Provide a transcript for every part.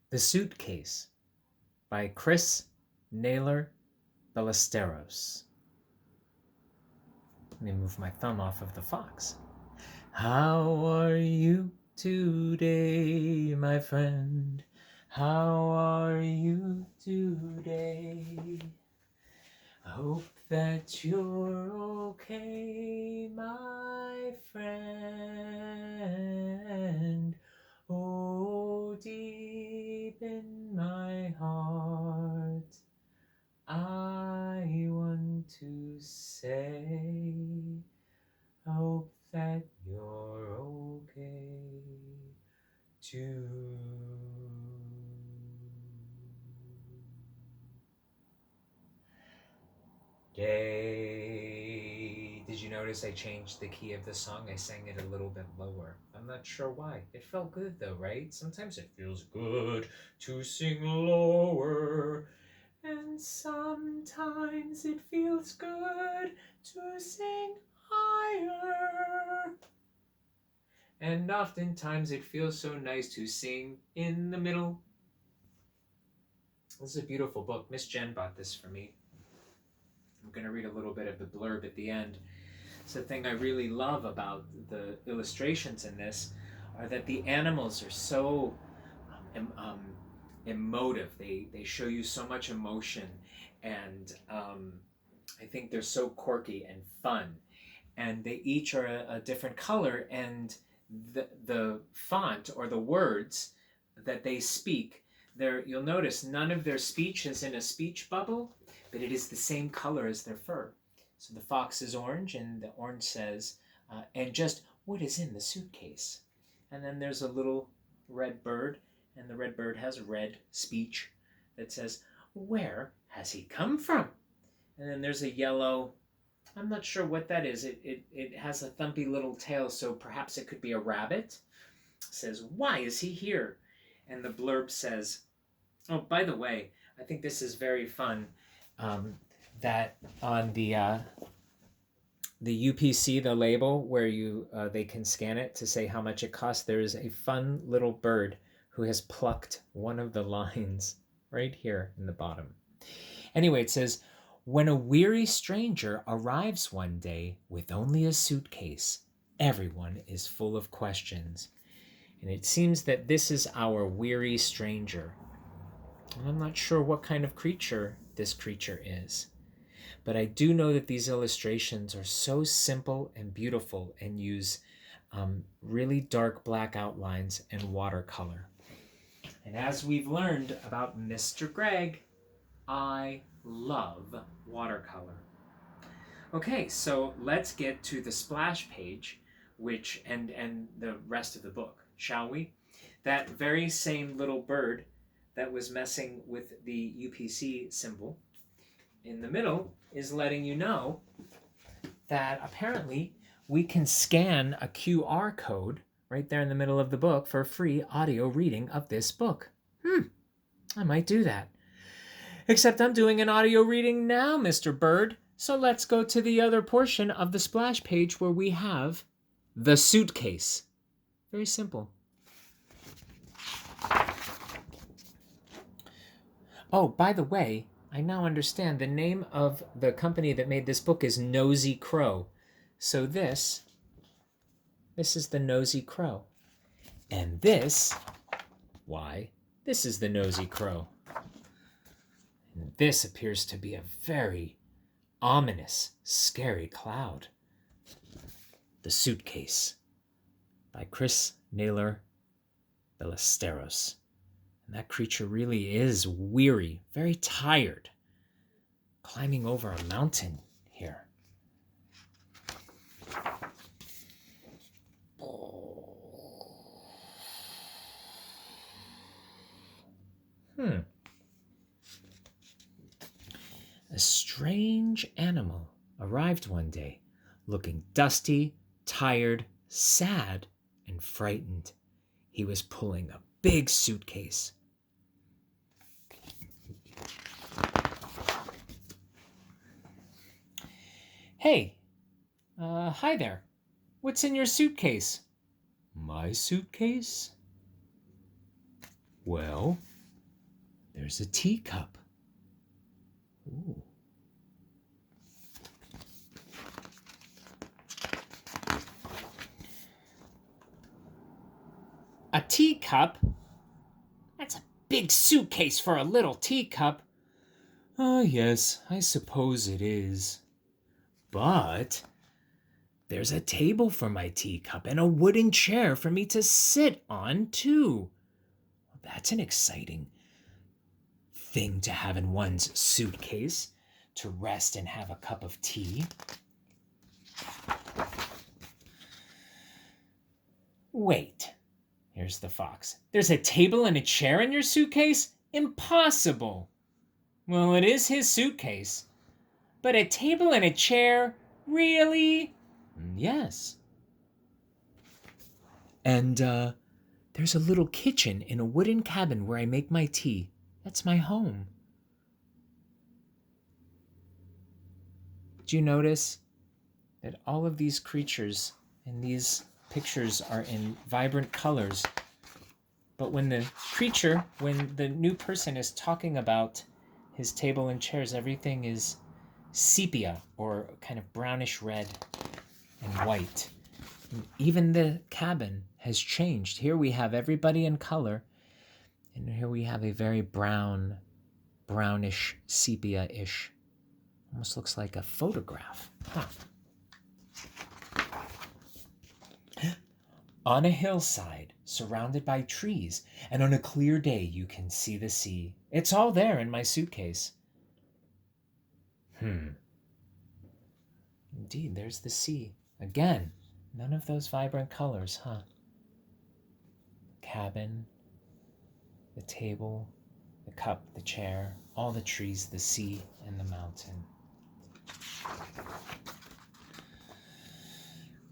The Suitcase by Naylor-Ballesteros. Let me move my thumb off of the fox. How are you today, my friend? How are you today? I hope that you're okay, my friend. Oh, deep in my heart, I want to say, I hope that you're okay too. Day. Did you notice I changed the key of the song? I sang it a little bit lower. I'm not sure why. It felt good though, right? Sometimes it feels good to sing lower, and sometimes it feels good to sing higher. And oftentimes it feels so nice to sing in the middle. This is a beautiful book. Miss Jen bought this for me. I'm going to read a little bit of the blurb at the end. It's the thing I really love about the illustrations in this are that the animals are so emotive. They show you so much emotion, and I think they're so quirky and fun. And they each are a different color, and the font or the words that they speak, you'll notice none of their speech is in a speech bubble, but it is the same color as their fur. So the fox is orange, and the orange says, and just what is in the suitcase? And then there's a little red bird, and the red bird has red speech that says, where has he come from? And then there's a yellow, I'm not sure what that is. It has a thumpy little tail, so perhaps it could be a rabbit. It says, why is he here? And the blurb says, oh, by the way, I think this is very fun, that on the UPC, the label where they can scan it to say how much it costs, there is a fun little bird who has plucked one of the lines right here in the bottom. Anyway, it says, when a weary stranger arrives one day with only a suitcase, everyone is full of questions. And it seems that this is our weary stranger. And I'm not sure what kind of creature this creature is. But I do know that these illustrations are so simple and beautiful and use really dark black outlines and watercolor. And as we've learned about Mr. Greg, I love watercolor. Okay, so let's get to the splash page, which and the rest of the book, shall we? That very same little bird that was messing with the UPC symbol in the middle is letting you know that apparently we can scan a QR code right there in the middle of the book for a free audio reading of this book. I might do that. Except I'm doing an audio reading now, Mr. Bird. So let's go to the other portion of the splash page where we have the suitcase. Very simple. Oh, by the way, I now understand the name of the company that made this book is Nosy Crow. So this is the Nosy Crow. And this is the Nosy Crow. And this appears to be a very ominous, scary cloud. The Suitcase by Naylor-Ballesteros. And that creature really is weary, very tired, climbing over a mountain here. A strange animal arrived one day, looking dusty, tired, sad, and frightened. He was pulling a big suitcase. Hey, hi there. What's in your suitcase? My suitcase? Well, there's a teacup. Ooh. A teacup? That's a big suitcase for a little teacup. Oh, yes, I suppose it is. But there's a table for my teacup and a wooden chair for me to sit on, too. That's an exciting thing to have in one's suitcase, to rest and have a cup of tea. Wait, here's the fox. There's a table and a chair in your suitcase? Impossible. Well, it is his suitcase. But a table and a chair? Really? Yes. And, there's a little kitchen in a wooden cabin where I make my tea. That's my home. Do you notice that all of these creatures in these pictures are in vibrant colors? But when the new person is talking about his table and chairs, everything is sepia, or kind of brownish red and white. And even the cabin has changed. Here we have everybody in color, and here we have a very brownish, sepia-ish. Almost looks like a photograph. Huh. On a hillside, surrounded by trees, and on a clear day you can see the sea. It's all there in my suitcase. Indeed, there's the sea. Again, none of those vibrant colors, huh? The cabin, the table, the cup, the chair, all the trees, the sea, and the mountain.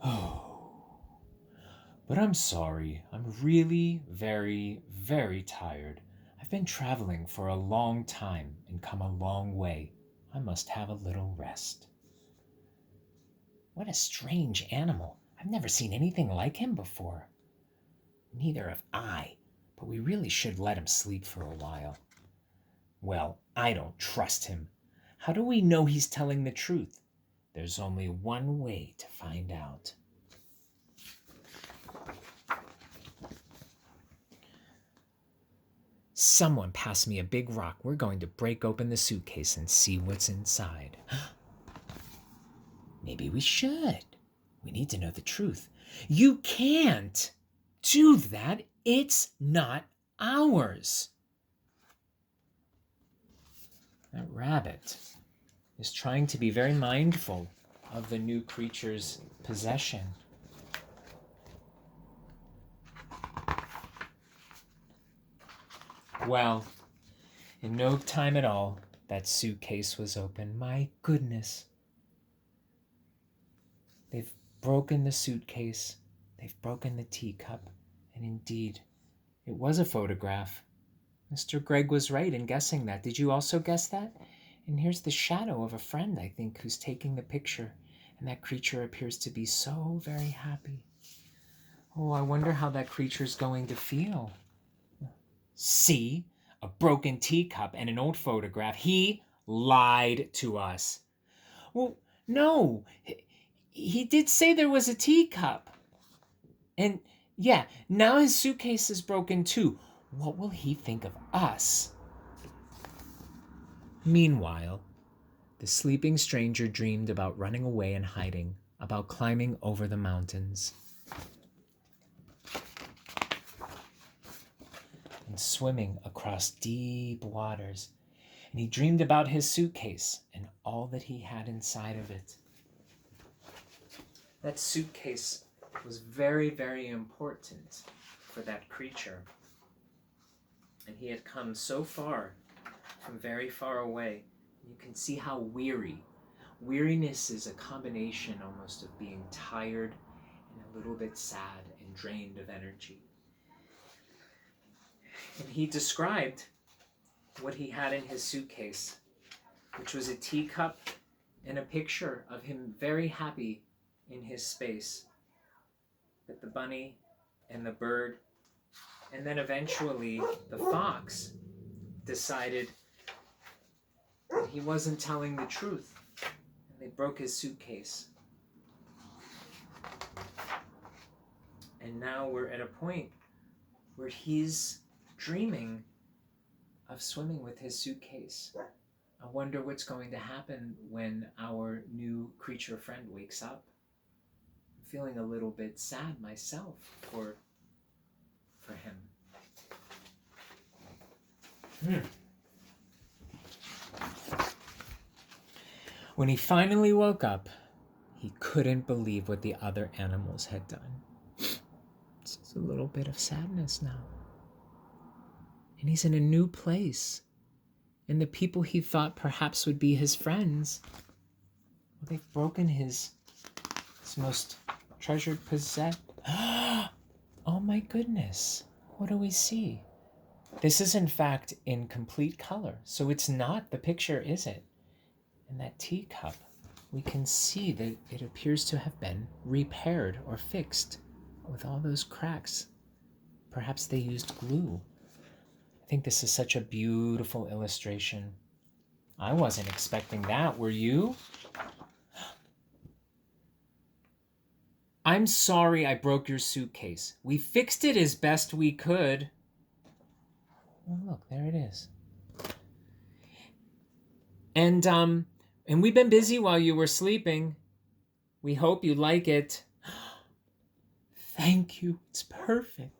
Oh, but I'm sorry. I'm really very, very tired. I've been traveling for a long time and come a long way. I must have a little rest. What a strange animal. I've never seen anything like him before. Neither have I, but we really should let him sleep for a while. Well, I don't trust him. How do we know he's telling the truth? There's only one way to find out. Someone pass me a big rock. We're going to break open the suitcase and see what's inside. Maybe we should. We need to know the truth. You can't do that. It's not ours. That rabbit is trying to be very mindful of the new creature's possession. Well, in no time at all, that suitcase was open. My goodness. They've broken the suitcase. They've broken the teacup. And indeed, it was a photograph. Mr. Gregg was right in guessing that. Did you also guess that? And here's the shadow of a friend, I think, who's taking the picture. And that creature appears to be so very happy. Oh, I wonder how that creature's going to feel. See? A broken teacup and an old photograph. He lied to us. Well, no. He did say there was a teacup. And yeah, now his suitcase is broken too. What will he think of us? Meanwhile, the sleeping stranger dreamed about running away and hiding, about climbing over the mountains, and swimming across deep waters. And he dreamed about his suitcase and all that he had inside of it. That suitcase was very, very important for that creature. And he had come so far from very far away. You can see how weary. Weariness is a combination almost of being tired and a little bit sad and drained of energy. And he described what he had in his suitcase, which was a teacup and a picture of him very happy in his space, with the bunny and the bird, and then eventually the fox decided that he wasn't telling the truth, and they broke his suitcase. And now we're at a point where he's dreaming of swimming with his suitcase. I wonder what's going to happen when our new creature friend wakes up. I'm feeling a little bit sad myself for him. When he finally woke up, he couldn't believe what the other animals had done. It's a little bit of sadness now. And he's in a new place. And the people he thought perhaps would be his friends, well, they've broken his most treasured possession. Oh my goodness. What do we see? This is in fact in complete color. So it's not the picture, is it? In that teacup, we can see that it appears to have been repaired or fixed with all those cracks. Perhaps they used glue. I think this is such a beautiful illustration. I wasn't expecting that, were you? I'm sorry I broke your suitcase. We fixed it as best we could. Oh, look, there it is. And we've been busy while you were sleeping. We hope you like it. Thank you. It's perfect.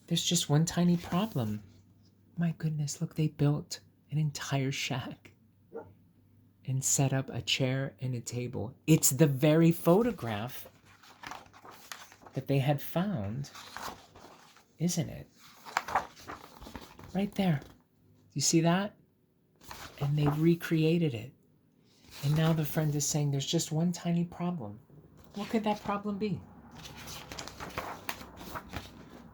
There's just one tiny problem. My goodness, look, they built an entire shack and set up a chair and a table. It's the very photograph that they had found, isn't it? Right there. You see that? And they recreated it. And now the friend is saying there's just one tiny problem. What could that problem be?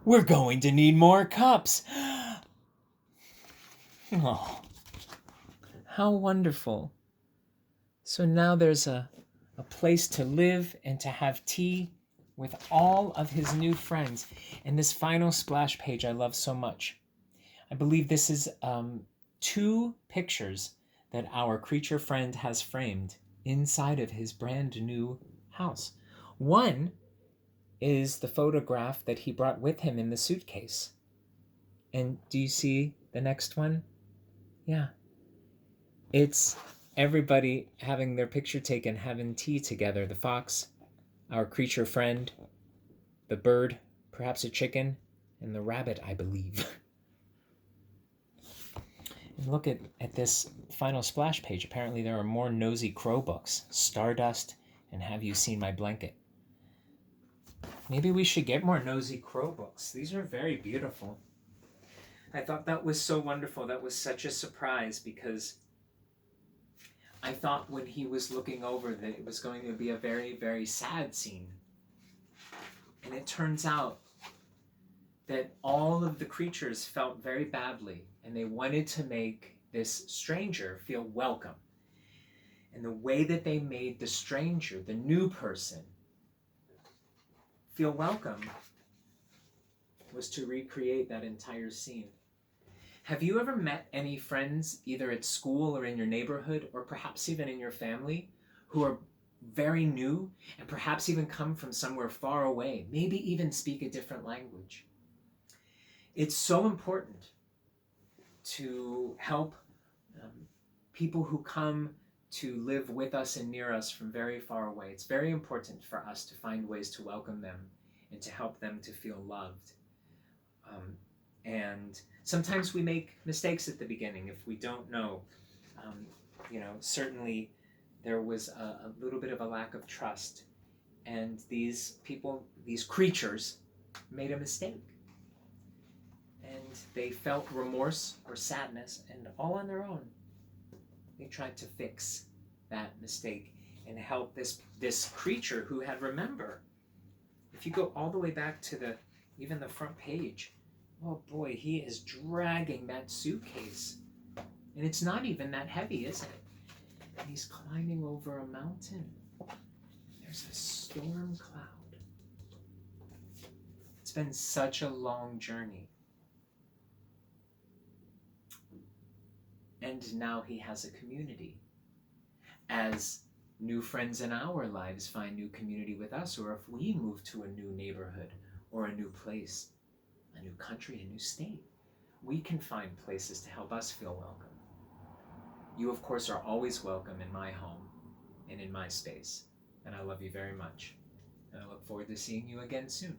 We're going to need more cups. Oh, how wonderful. So now there's a place to live and to have tea with all of his new friends. And this final splash page I love so much. I believe this is 2 pictures that our creature friend has framed inside of his brand new house. One is the photograph that he brought with him in the suitcase. And do you see the next one? Yeah. It's everybody having their picture taken, having tea together. The fox, our creature friend, the bird, perhaps a chicken, and the rabbit, I believe. And look at this final splash page. Apparently there are more Nosy Crow books, Stardust, and Have You Seen My Blanket? Maybe we should get more Nosy Crow books. These are very beautiful. I thought that was so wonderful. That was such a surprise because I thought when he was looking over that it was going to be a very, very sad scene. And it turns out that all of the creatures felt very badly and they wanted to make this stranger feel welcome. And the way that they made the stranger, the new person, feel welcome was to recreate that entire scene. Have you ever met any friends, either at school or in your neighborhood, or perhaps even in your family, who are very new and perhaps even come from somewhere far away, maybe even speak a different language? It's so important to help people who come to live with us and near us from very far away. It's very important for us to find ways to welcome them and to help them to feel loved. And sometimes we make mistakes at the beginning if we don't know. Certainly there was a little bit of a lack of trust. And these people, these creatures, made a mistake. And they felt remorse or sadness, and all on their own, they tried to fix that mistake and help this creature who had, remember, if you go all the way back to even the front page, oh boy, he is dragging that suitcase. And it's not even that heavy, is it? And he's climbing over a mountain. There's a storm cloud. It's been such a long journey. And now he has a community. As new friends in our lives find new community with us, or if we move to a new neighborhood or a new place, a new country, a new state, we can find places to help us feel welcome. You, of course, are always welcome in my home and in my space, and I love you very much. And I look forward to seeing you again soon.